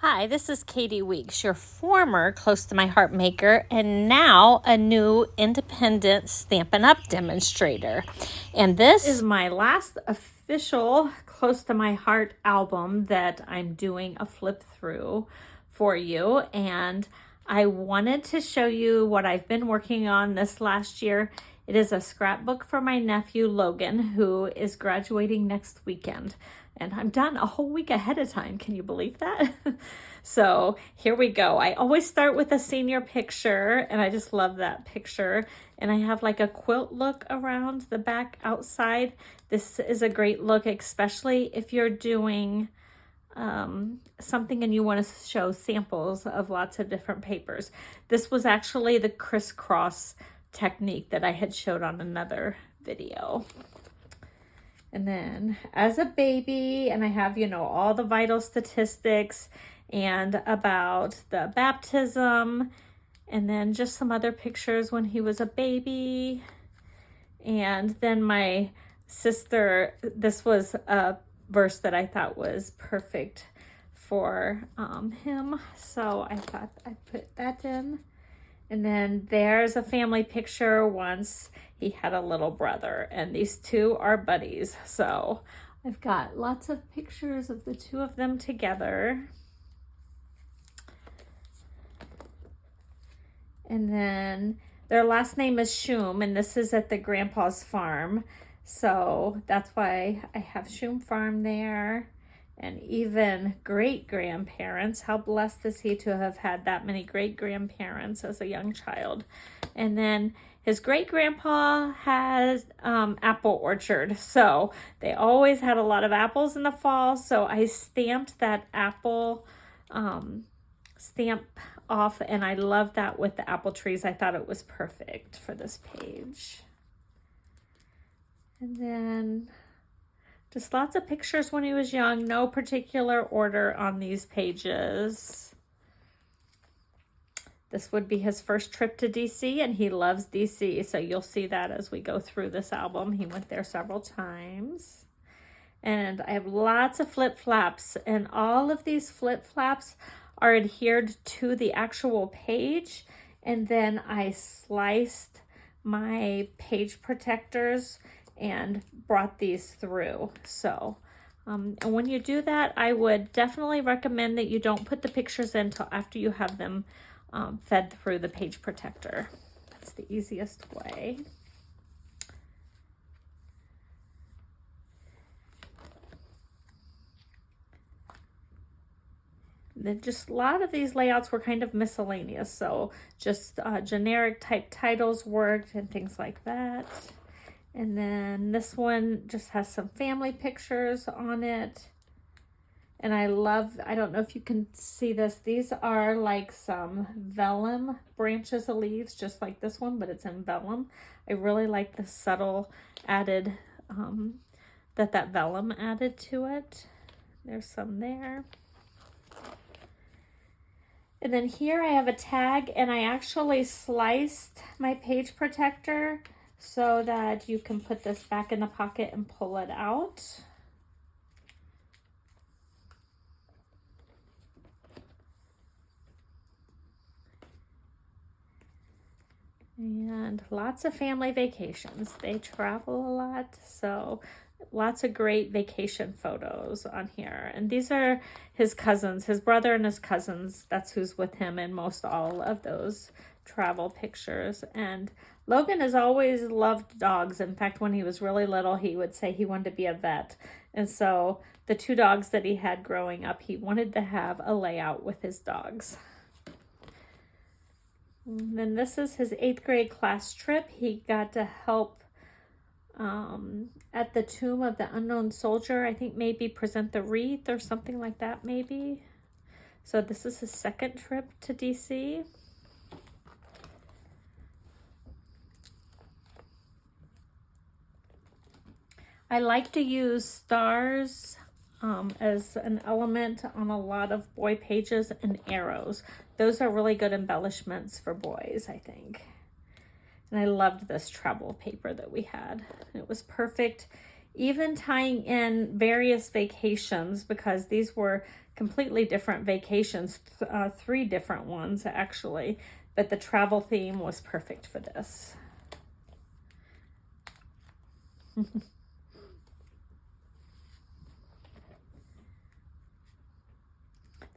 Hi, this is Katie Weeks, your former Close to My Heart maker, and now a new independent Stampin' Up! Demonstrator. And this is my last official Close to My Heart album that I'm doing a flip through for you. And I wanted to show you what I've been working on this last year. It is a scrapbook for my nephew, Logan, who is graduating next weekend. And I'm done a whole week ahead of time. Can you believe that? So here we go. I always start with a senior picture, and I just love that picture. And I have like a quilt look around the back outside. This is a great look, especially if you're doing something and you want to show samples of lots of different papers. This was actually the crisscross technique that I had showed on another video. And then as a baby, and I have, all the vital statistics and about the baptism, and then just some other pictures when he was a baby. And then my sister, this was a verse that I thought was perfect for him. So I thought I'd put that in. And then there's a family picture once he had a little brother, and these two are buddies. So I've got lots of pictures of the two of them together. And then their last name is Shum, and this is at the grandpa's farm. So that's why I have Shum Farm there. And even great-grandparents. How blessed is he to have had that many great-grandparents as a young child. And then his great-grandpa has apple orchard. So they always had a lot of apples in the fall. So I stamped that apple stamp off, and I love that with the apple trees. I thought it was perfect for this page. And then just lots of pictures when he was young, no particular order on these pages. This would be his first trip to DC, and he loves DC, so you'll see that as we go through this album. He went there several times. And I have lots of flip-flaps, and all of these flip-flaps are adhered to the actual page, and then I sliced my page protectors and brought these through. So and when you do that, I would definitely recommend that you don't put the pictures in until after you have them fed through the page protector. That's the easiest way. Then just a lot of these layouts were kind of miscellaneous, so just generic type titles worked and things like that. And then this one just has some family pictures on it. And I don't know if you can see this. These are like some vellum branches of leaves, just like this one, but it's in vellum. I really like the subtle added, that vellum added to it. There's some there. And then here I have a tag, and I actually sliced my page protector so that you can put this back in the pocket and pull it out. And lots of family vacations. They travel a lot, so lots of great vacation photos on here. And these are his cousins, his brother and his cousins. That's who's with him in most all of those travel pictures. And Logan has always loved dogs. In fact, when he was really little, he would say he wanted to be a vet. And so the two dogs that he had growing up, he wanted to have a layout with his dogs. And then this is his 8th grade class trip. He got to help at the tomb of the unknown soldier, I think maybe present the wreath or something like that maybe. So this is his 2nd trip to DC. I like to use stars as an element on a lot of boy pages, and arrows. Those are really good embellishments for boys, I think. And I loved this travel paper that we had. It was perfect, even tying in various vacations, because these were completely different vacations, 3 different ones actually, but the travel theme was perfect for this.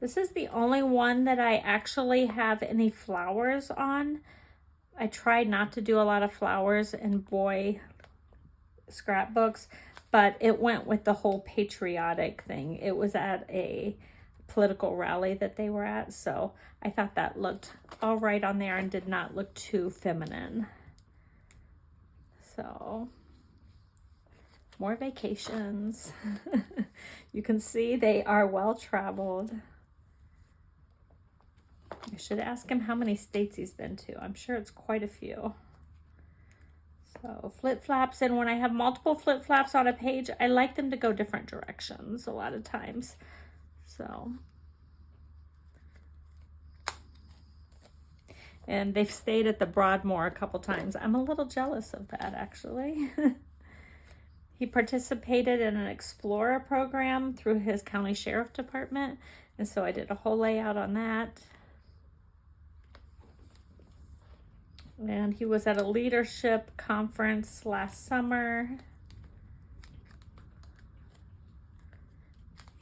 This is the only one that I actually have any flowers on. I tried not to do a lot of flowers in boy scrapbooks, but it went with the whole patriotic thing. It was at a political rally that they were at, so I thought that looked all right on there and did not look too feminine. So, more vacations. You can see they are well traveled. I should ask him how many states he's been to. I'm sure it's quite a few. So flip-flaps, and when I have multiple flip-flaps on a page, I like them to go different directions a lot of times. So, and they've stayed at the Broadmoor a couple times. I'm a little jealous of that, actually. He participated in an Explorer program through his county sheriff department, and so I did a whole layout on that. And he was at a leadership conference last summer.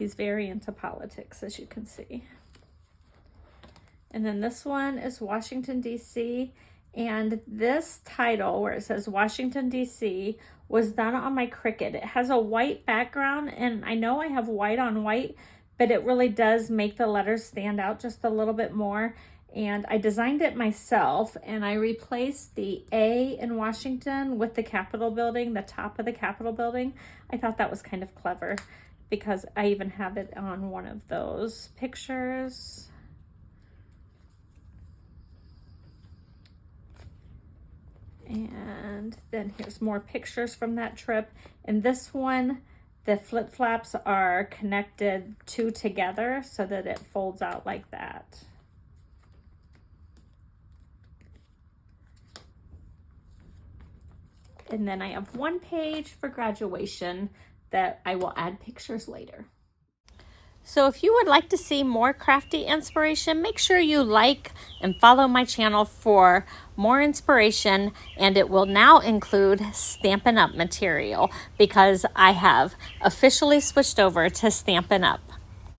He's very into politics, as you can see. And then this one is Washington, D.C. And this title, where it says Washington, D.C., was done on my Cricut. It has a white background, and I know I have white on white, but it really does make the letters stand out just a little bit more. And I designed it myself, and I replaced the A in Washington with the Capitol building, the top of the Capitol building. I thought that was kind of clever because I even have it on one of those pictures. And then here's more pictures from that trip. And this one, the flip-flaps are connected 2 together so that it folds out like that. And then I have one page for graduation that I will add pictures later. So if you would like to see more crafty inspiration, make sure you like and follow my channel for more inspiration, and it will now include Stampin' Up! Material because I have officially switched over to Stampin' Up!